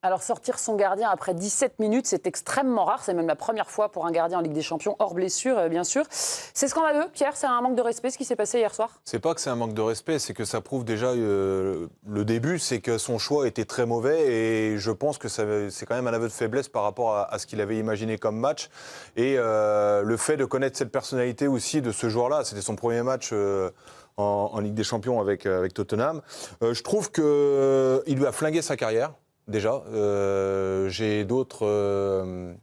Alors sortir son gardien après 17 minutes, c'est extrêmement rare. C'est même la première fois pour un gardien en Ligue des Champions, hors blessure, bien sûr. C'est scandaleux, Pierre, c'est un manque de respect ce qui s'est passé hier soir? C'est pas que c'est un manque de respect, c'est que ça prouve déjà le début, c'est que son choix était très mauvais et je pense que c'est quand même un aveu de faiblesse par rapport à ce qu'il avait imaginé comme match. Et le fait de connaître cette personnalité aussi de ce joueur-là, c'était son premier match en Ligue des Champions avec Tottenham. Je trouve qu'il lui a flingué sa carrière. Déjà, j'ai d'autres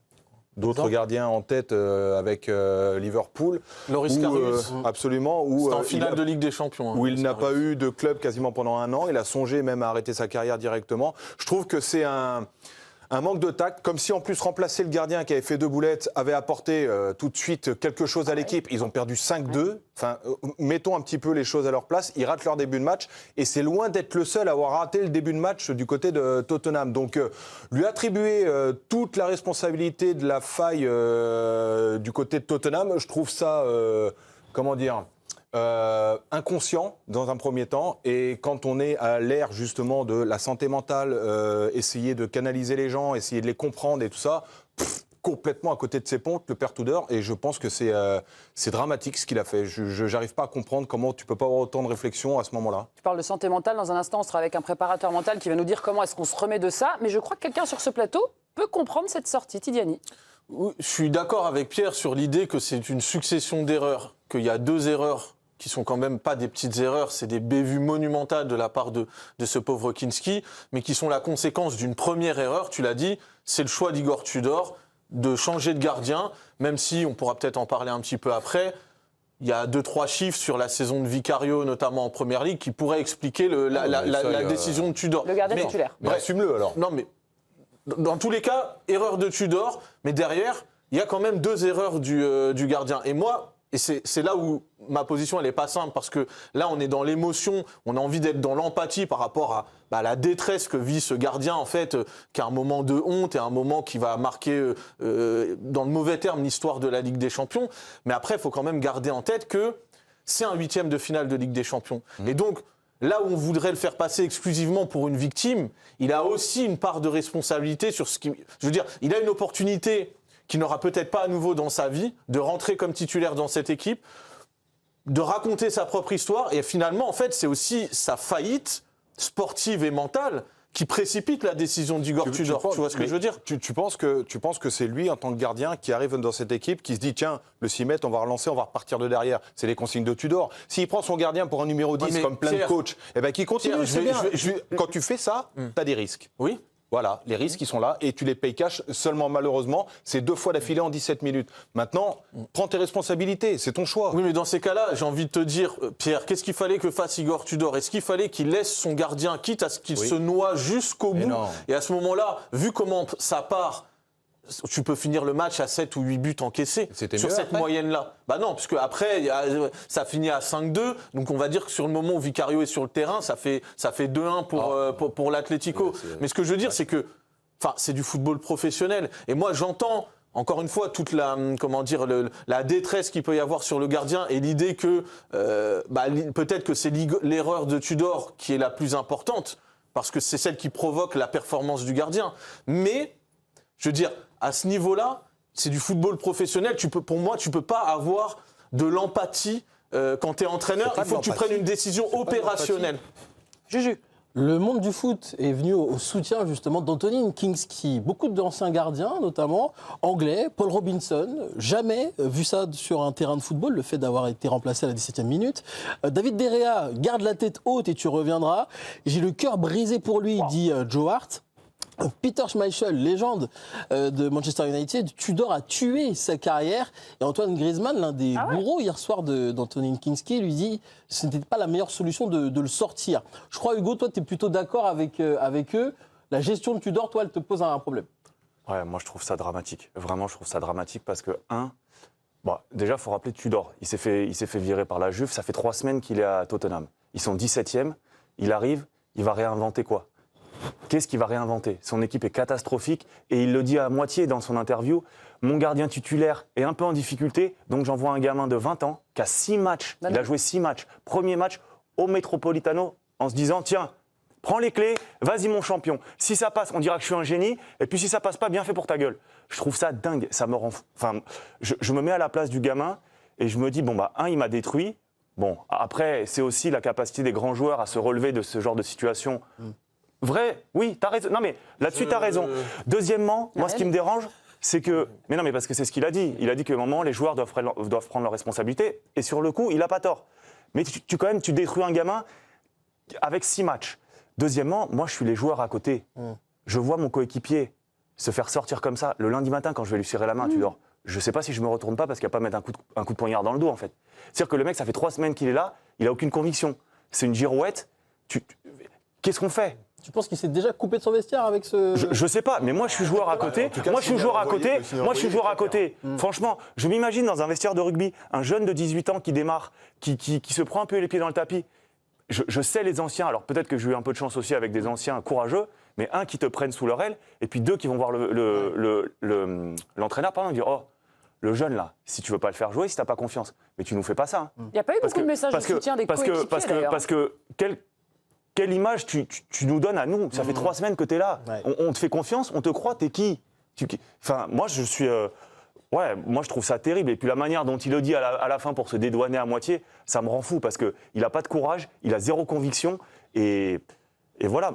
gardiens en tête avec Liverpool. Loris Karius. Absolument. C'était en finale de Ligue des Champions. Où il n'a pas eu de club quasiment pendant 1 an. Il a songé même à arrêter sa carrière directement. Je trouve que c'est un manque de tact, comme si en plus remplacer le gardien qui avait fait 2 boulettes avait apporté tout de suite quelque chose à l'équipe. Ils ont perdu 5-2. Enfin, mettons un petit peu les choses à leur place. Ils ratent leur début de match et c'est loin d'être le seul à avoir raté le début de match du côté de Tottenham. Donc, lui attribuer toute la responsabilité de la faille du côté de Tottenham, je trouve ça, inconscient dans un premier temps, et quand on est à l'ère justement de la santé mentale, essayer de canaliser les gens, essayer de les comprendre et tout ça, complètement à côté de ses pompes, le perd Tudor, et je pense que c'est dramatique ce qu'il a fait. Je n'arrive pas à comprendre comment tu peux pas avoir autant de réflexion à ce moment-là. Tu parles de santé mentale, dans un instant on sera avec un préparateur mental qui va nous dire comment est-ce qu'on se remet de ça, mais je crois que quelqu'un sur ce plateau peut comprendre cette sortie, Tidiani. Oui, je suis d'accord avec Pierre sur l'idée que c'est une succession d'erreurs, qu'il y a 2 erreurs qui sont quand même pas des petites erreurs, c'est des bévues monumentales de la part de ce pauvre Kinski, mais qui sont la conséquence d'une première erreur, tu l'as dit, c'est le choix d'Igor Tudor de changer de gardien, même si on pourra peut-être en parler un petit peu après. Il y a 2-3 chiffres sur la saison de Vicario, notamment en Première Ligue, qui pourraient expliquer la décision de Tudor. Le gardien titulaire. Mais assume-le alors. Non, mais dans tous les cas, erreur de Tudor, mais derrière, il y a quand même 2 erreurs du gardien. Et moi, et c'est là où ma position, elle n'est pas simple, parce que là, on est dans l'émotion, on a envie d'être dans l'empathie par rapport à la détresse que vit ce gardien, en fait, qui a un moment de honte et un moment qui va marquer, dans le mauvais terme, l'histoire de la Ligue des Champions. Mais après, il faut quand même garder en tête que c'est un 8e de finale de Ligue des Champions. Et donc, là où on voudrait le faire passer exclusivement pour une victime, il a aussi une part de responsabilité sur ce qui... Je veux dire, il a une opportunité qui n'aura peut-être pas à nouveau dans sa vie, de rentrer comme titulaire dans cette équipe, de raconter sa propre histoire. Et finalement, en fait, c'est aussi sa faillite sportive et mentale qui précipite la décision d'Igor Tudor. Tu vois ce que je veux dire ? Tu penses que c'est lui, en tant que gardien, qui arrive dans cette équipe, qui se dit, tiens, le 6 mètres, on va relancer, on va repartir de derrière. C'est les consignes de Tudor. S'il prend son gardien pour un numéro 10, comme plein de coachs, eh ben, qui continue, c'est bien. Quand tu fais ça, tu as des risques. Oui. Voilà, les risques, ils sont là et tu les payes cash. Seulement, malheureusement, c'est 2 fois d'affilée en 17 minutes. Maintenant, prends tes responsabilités, c'est ton choix. Oui, mais dans ces cas-là, j'ai envie de te dire, Pierre, qu'est-ce qu'il fallait que fasse Igor Tudor ? Est-ce qu'il fallait qu'il laisse son gardien, quitte à ce qu'il se noie jusqu'au bout ? Et à ce moment-là, vu comment ça part, tu peux finir le match à 7 ou 8 buts encaissés sur cette moyenne-là. Bah non, parce qu'après, ça finit à 5-2. Donc on va dire que sur le moment où Vicario est sur le terrain, ça fait 2-1 pour l'Atlético. Mais ce que je veux dire, c'est que c'est du football professionnel. Et moi, j'entends, encore une fois, toute la détresse qu'il peut y avoir sur le gardien et l'idée que peut-être que c'est l'erreur de Tudor qui est la plus importante, parce que c'est celle qui provoque la performance du gardien. Mais, je veux dire, à ce niveau-là, c'est du football professionnel. Pour moi, tu peux pas avoir de l'empathie quand tu es entraîneur. Il faut que tu prennes une décision opérationnelle. Juju. Le monde du foot est venu au soutien justement d'Antonin Kinski. Beaucoup d'anciens gardiens, notamment anglais, Paul Robinson, jamais vu ça sur un terrain de football, le fait d'avoir été remplacé à la 17e minute. David De Gea, garde la tête haute et tu reviendras. J'ai le cœur brisé pour lui, dit Joe Hart. Peter Schmeichel, légende de Manchester United, Tudor a tué sa carrière. Et Antoine Griezmann, l'un des bourreaux hier soir d'Antonin Kinski, lui dit que ce n'était pas la meilleure solution de le sortir. Je crois, Hugo, toi, tu es plutôt d'accord avec eux. La gestion de Tudor, toi, elle te pose un problème. Ouais, moi, je trouve ça dramatique. Vraiment, je trouve ça dramatique parce que, déjà, il faut rappeler Tudor. Il s'est fait virer par la Juve. Ça fait 3 semaines qu'il est à Tottenham. Ils sont 17e. Il arrive, il va réinventer quoi ? Qu'est-ce qu'il va réinventer ? Son équipe est catastrophique et il le dit à moitié dans son interview. Mon gardien titulaire est un peu en difficulté, donc j'envoie un gamin de 20 ans qui a 6 matchs. Il a joué 6 matchs. Premier match au Metropolitano en se disant, tiens, Prends les clés, vas-y mon champion. Si ça passe, on dira que je suis un génie. Et puis si ça passe pas, bien fait pour ta gueule. Je trouve ça dingue, ça me rend fou. Enfin, je me mets à la place du gamin et je me dis, bon bah, il m'a détruit. Bon, après, c'est aussi la capacité des grands joueurs à se relever de ce genre de situation. Vrai, oui, t'as raison. Non mais là-dessus, t'as raison. Deuxièmement, moi ce qui me dérange, c'est que... Mais non, mais parce que c'est ce qu'il a dit. Il a dit qu'à un moment, les joueurs doivent prendre leurs responsabilités. Et sur le coup, il n'a pas tort. Mais quand même, tu détruis un gamin avec 6 matchs. Deuxièmement, moi, je suis les joueurs à côté. Je vois mon coéquipier se faire sortir comme ça. Le lundi matin, quand je vais lui serrer la main, tu dors. Je ne sais pas si je me retourne pas parce qu'il n'y a pas à mettre un coup de poignard dans le dos, en fait. C'est-à-dire que le mec, ça fait 3 semaines qu'il est là, il n'a aucune conviction. C'est une girouette. Qu'est-ce qu'on fait ? Tu penses qu'il s'est déjà coupé de son vestiaire avec ce... Je sais pas, mais moi je suis joueur à côté. Moi je suis joueur à côté. Franchement, je m'imagine dans un vestiaire de rugby, un jeune de 18 ans qui démarre, qui se prend un peu les pieds dans le tapis. Je sais les anciens, alors peut-être que j'ai eu un peu de chance aussi avec des anciens courageux, mais un qui te prennent sous leur aile, et puis 2 qui vont voir l'entraîneur, pardon, dire oh, le jeune là, si tu veux pas le faire jouer, si t'as pas confiance, mais tu nous fais pas ça. Il n'y a pas eu beaucoup de messages de soutien des coéquipiers parce que quelle image tu nous donnes à nous? Ça fait 3 semaines que tu es là. Ouais. On te fait confiance, on te croit, t'es qui? Enfin, moi, je suis... moi, je trouve ça terrible. Et puis la manière dont il le dit à la fin pour se dédouaner à moitié, ça me rend fou parce qu'il n'a pas de courage, il a 0 conviction. Et voilà.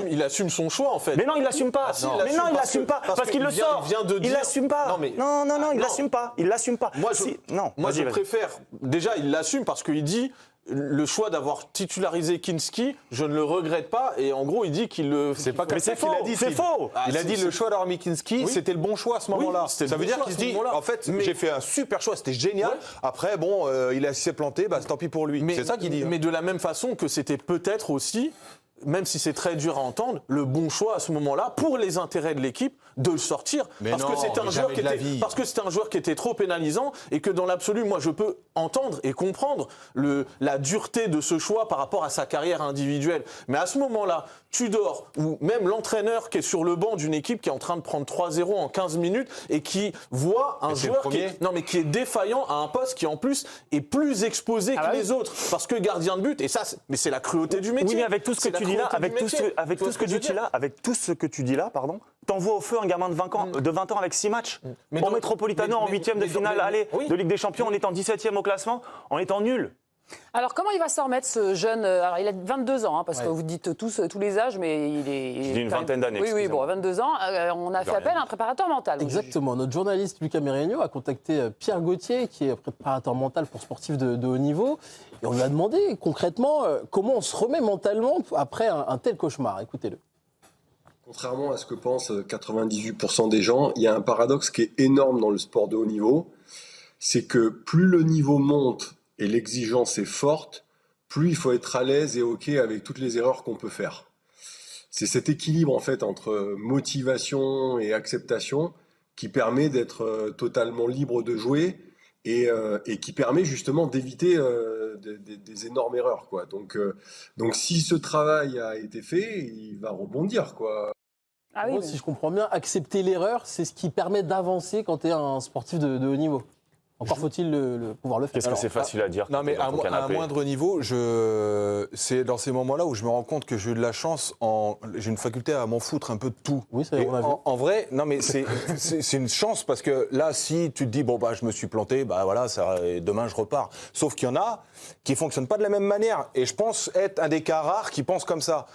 Il assume son choix, en fait. Mais non, il l'assume pas. Il l'assume pas. Parce qu'il le sort. Il l'assume pas. Non, il l'assume pas. Il l'assume pas. Moi, je préfère... Déjà, il l'assume parce qu'il dit... Le choix d'avoir titularisé Kinski, je ne le regrette pas. Et en gros, il dit qu'il le... C'est pas comme ça qu'il a dit. C'est faux. Il a dit le choix d'avoir mis Kinski, c'était le bon choix à ce moment-là. Ça veut dire qu'il se dit, en fait, j'ai fait un super choix, c'était génial. Ouais. Après, bon, il s'est planté, bah, tant pis pour lui. C'est ça qu'il dit. Mais de la même façon que c'était peut-être aussi, même si c'est très dur à entendre, le bon choix à ce moment-là, pour les intérêts de l'équipe, de le sortir. Parce que c'était un joueur qui était trop pénalisant et que dans l'absolu, moi, je peux entendre et comprendre la dureté de ce choix par rapport à sa carrière individuelle. Mais à ce moment-là, Tudor ou même l'entraîneur qui est sur le banc d'une équipe qui est en train de prendre 3-0 en 15 minutes et qui voit un joueur qui est défaillant à un poste qui en plus est plus exposé que les autres. Parce que gardien de but, et ça, mais c'est la cruauté du métier. Oui, mais avec tout ce que tu dis là, avec tout ce que tu dis là, pardon, t'envoies au feu un gamin de 20 ans avec 6 matchs. Au Metropolitano en 8e de finale de Ligue des Champions, en étant 17e au classement, en étant nul. Alors, comment il va s'en remettre, ce jeune? Alors, il a 22 ans, parce que vous dites tous les âges, mais il est... J'ai dit une vingtaine d'années. Oui, bon, 22 ans. On a fait appel à un préparateur mental. Exactement. Notre journaliste Lucas Mérigno a contacté Pierre Gauthier, qui est préparateur mental pour sportifs de haut niveau. Et on lui a demandé concrètement comment on se remet mentalement après un tel cauchemar. Écoutez-le. Contrairement à ce que pensent 98% des gens, il y a un paradoxe qui est énorme dans le sport de haut niveau. C'est que plus le niveau monte et l'exigence est forte, plus il faut être à l'aise et OK avec toutes les erreurs qu'on peut faire. C'est cet équilibre en fait entre motivation et acceptation qui permet d'être totalement libre de jouer et qui permet justement d'éviter des énormes erreurs, quoi. Donc si ce travail a été fait, il va rebondir, quoi. Ah oui, si je comprends bien, accepter l'erreur, c'est ce qui permet d'avancer quand tu es un sportif de haut niveau. Encore faut-il pouvoir le faire. Qu'est-ce que c'est facile à dire? Non, mais à un moindre niveau, c'est dans ces moments-là où je me rends compte que j'ai eu de la chance. J'ai une faculté à m'en foutre un peu de tout. Oui, ça, on a vu. En vrai, non, mais c'est une chance parce que là, si tu te dis, bon, bah, je me suis planté, bah voilà, demain je repars. Sauf qu'il y en a qui ne fonctionnent pas de la même manière. Et je pense être un des cas rares qui pense comme ça.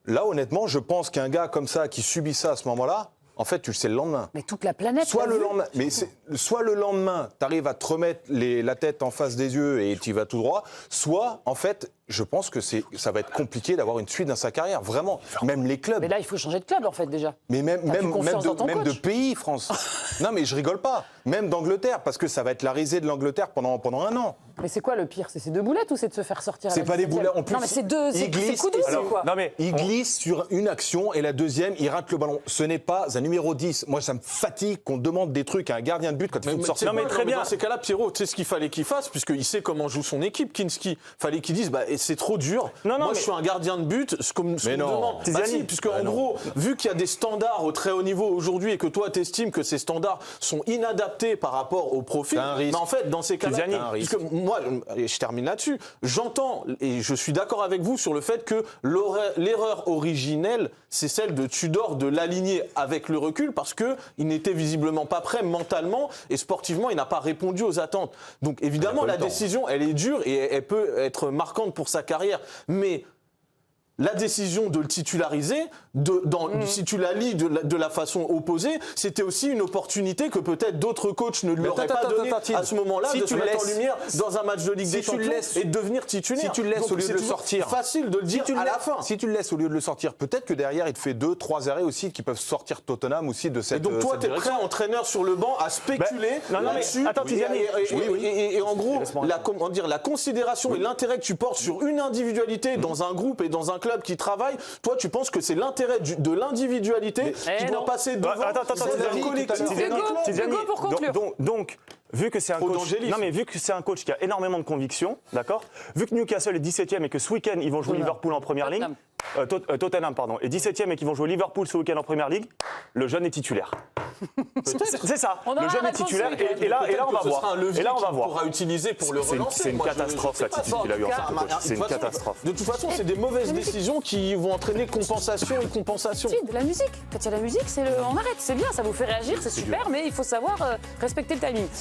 Là, honnêtement, je pense qu'un gars comme ça qui subit ça à ce moment-là, en fait, tu le sais le lendemain. Mais toute la planète. Soit le lendemain, tu arrives à te remettre la tête en face des yeux et tu y vas tout droit. Soit, en fait, je pense que ça va être compliqué d'avoir une suite dans sa carrière. Vraiment. Même les clubs. Mais là, il faut changer de club, en fait, déjà. Mais même de pays, France. Non, mais je rigole pas. Même d'Angleterre, parce que ça va être la risée de l'Angleterre pendant 1 an. Mais c'est quoi le pire? C'est ces 2 boulettes ou c'est de se faire sortir? C'est pas des boulettes. En plus, non, mais c'est deux. C'est coup douce, quoi. Non, mais il glisse sur une action et la deuxième, il rate le ballon. Ce n'est pas un numéro 10. Moi, ça me fatigue qu'on demande des trucs à un gardien de but quand il faut me sortir. Non, mais très bien. Dans ces cas-là, Pierrot, tu sais ce qu'il fallait qu'il fasse, puisqu'il sait comment joue son équipe, Kinski. Fallait qu'il dise, c'est trop dur. Non, Moi, mais- je suis un gardien de but. Ce qu'on me Mais non. demande. Bah Tiziani. si, puisque en gros, vu qu'il y a des standards au très haut niveau aujourd'hui et que toi, t'estimes que ces standards sont inadaptés par rapport au profil, T'as un risque. mais en fait, dans ces cas-là, Tiziani, t'as un risque. puisque moi, et je termine là-dessus, j'entends et je suis d'accord avec vous sur le fait que l'erreur originelle, c'est celle de Tudor de l'aligner avec le recul parce que il n'était visiblement pas prêt mentalement et sportivement, il n'a pas répondu aux attentes. Donc évidemment, Il a pas la eu le temps. décision, elle est dure et elle peut être marquante pour sa carrière, mais la décision de le titulariser, si tu la lis de la façon opposée, c'était aussi une opportunité que peut-être d'autres coachs ne lui auraient pas donnée à ce moment-là, de se mettre en lumière dans un match de Ligue des Champions et de devenir titulaire. Si tu le laisses Donc, au lieu c'est de le toujours sortir. facile de le dire à la fin. Si tu le laisses au lieu de le sortir, peut-être que derrière, il te fait 2-3 arrêts aussi qui peuvent sortir Tottenham aussi de cette. Et donc toi, cette t'es prêt, direction. entraîneur sur le banc, à spéculer Ben, non, mais là-dessus. attends, Tiziani. Et en gros, Laisse-moi la considération et l'intérêt que tu portes sur une individualité dans un groupe et dans un club qui travaille, toi, tu penses que c'est l'intérêt de l'individualité qui doit non. passer devant Attends, celle d'un Tiziani, collectif. Hugo, pour conclure. Donc, vu que c'est un Trop coach, d'angélisme. non mais vu que c'est un coach qui a énormément de conviction, d'accord. Vu que Newcastle est 17e et que ce week-end ils vont jouer Liverpool en première ligue, Tottenham pardon, est 17e et qu'ils vont jouer Liverpool ce week-end en première ligue, le jeune est titulaire. C'est ça. On aura Le jeune la est titulaire réponse ce et là on va Ce sera un voir. levier Et là on va qu'il voir. pourra utiliser pour le relancer. C'est une Moi, je catastrophe sais pas. l'attitude qu'il a eu en Bon, tant que coach. C'est une catastrophe. De toute façon, c'est des mauvaises décisions qui vont entraîner compensation et compensation. Si, de la musique. Quand il y a la musique, on arrête. C'est bien, ça vous fait réagir, c'est super, mais il faut savoir respecter le timing.